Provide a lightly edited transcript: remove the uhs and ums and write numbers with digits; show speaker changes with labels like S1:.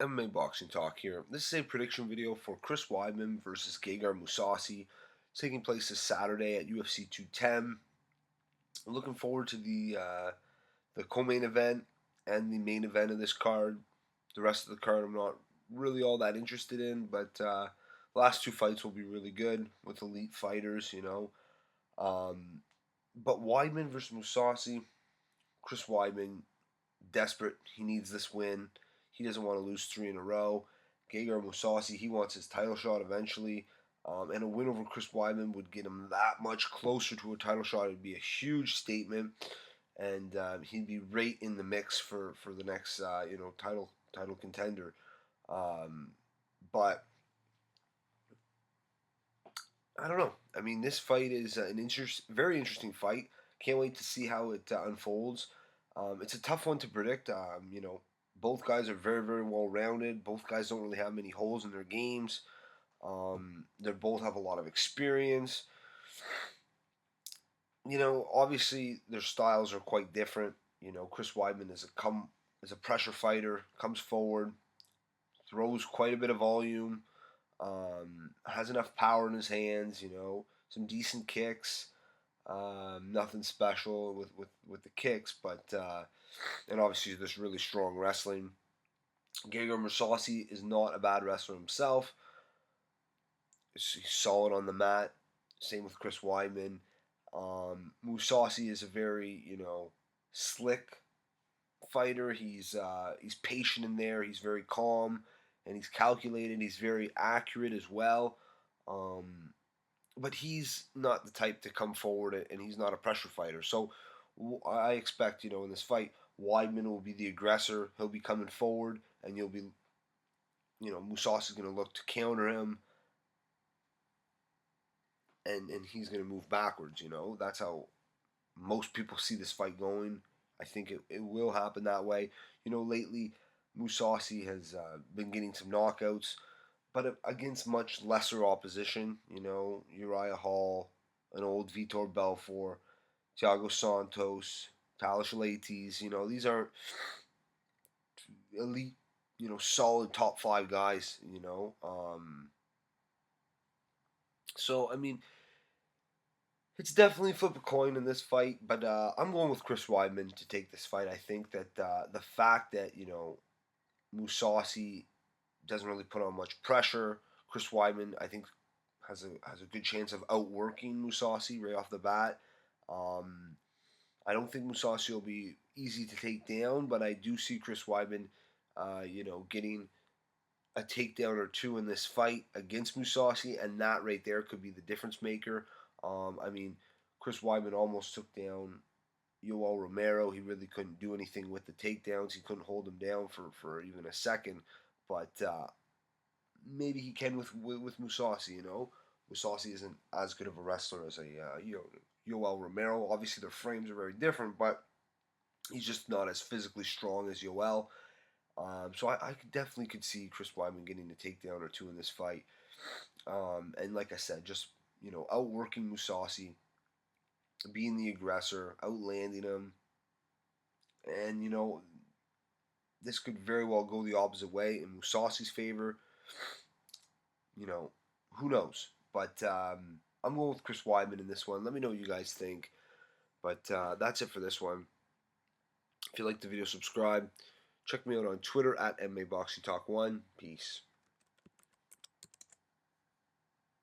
S1: MMA Boxing Talk here. This is a prediction video for Chris Weidman versus Gegard Mousasi, taking place this Saturday at UFC 210. I'm looking forward to the co-main event and the main event of this card. The rest of the card I'm not really all that interested in, but the last two fights will be really good with elite fighters. But Weidman versus Mousasi, Chris Weidman, desperate. He needs this win. He doesn't want to lose three in a row. Gegard Mousasi, he wants his title shot eventually. And a win over Chris Weidman would get him that much closer to a title shot. It would be a huge statement, and he'd be right in the mix for the next title contender. But I don't know. I mean, this fight is an very interesting fight. Can't wait to see how it unfolds. It's a tough one to predict. Both guys are very, very well rounded. Both guys don't really have many holes in their games. They both have a lot of experience. Obviously their styles are quite different. Chris Weidman is a pressure fighter, comes forward, throws quite a bit of volume, has enough power in his hands. Some decent kicks. Nothing special with the kicks, but and obviously there's really strong wrestling. Gegard Mousasi is not a bad wrestler himself. He's solid on the mat. Same with Chris Weidman. Mousasi is a very slick fighter. He's patient in there. He's very calm and he's calculated. He's very accurate as well. But he's not the type to come forward, and he's not a pressure fighter. So I expect, in this fight, Weidman will be the aggressor. He'll be coming forward, and Mousasi's going to look to counter him, and he's going to move backwards. That's how most people see this fight going. I think it will happen that way. Lately, Mousasi has been getting some knockouts, but against much lesser opposition. Uriah Hall, an old Vitor Belfort, Thiago Santos, Talis Leites. These aren't elite, solid top 5 guys. So I mean, it's definitely flip a coin in this fight, but I'm going with Chris Weidman to take this fight. I think that the fact that Mousasi doesn't really put on much pressure. Chris Weidman, I think, has a good chance of outworking Mousasi right off the bat. I don't think Mousasi will be easy to take down, but I do see Chris Weidman, getting a takedown or two in this fight against Mousasi, and that right there could be the difference maker. Chris Weidman almost took down Yoel Romero. He really couldn't do anything with the takedowns. He couldn't hold him down for even a second. But maybe he can with Mousasi. Mousasi isn't as good of a wrestler as a Yoel Romero. Obviously, their frames are very different, but he's just not as physically strong as Yoel. So I definitely could see Chris Weidman getting a takedown or two in this fight. And like I said, just outworking Mousasi, being the aggressor, outlanding him, and this could very well go the opposite way in Mousasi's favor. Who knows? But I'm going with Chris Weidman in this one. Let me know what you guys think. But that's it for this one. If you liked the video, subscribe. Check me out on Twitter at MMABoxingTalk1. Peace.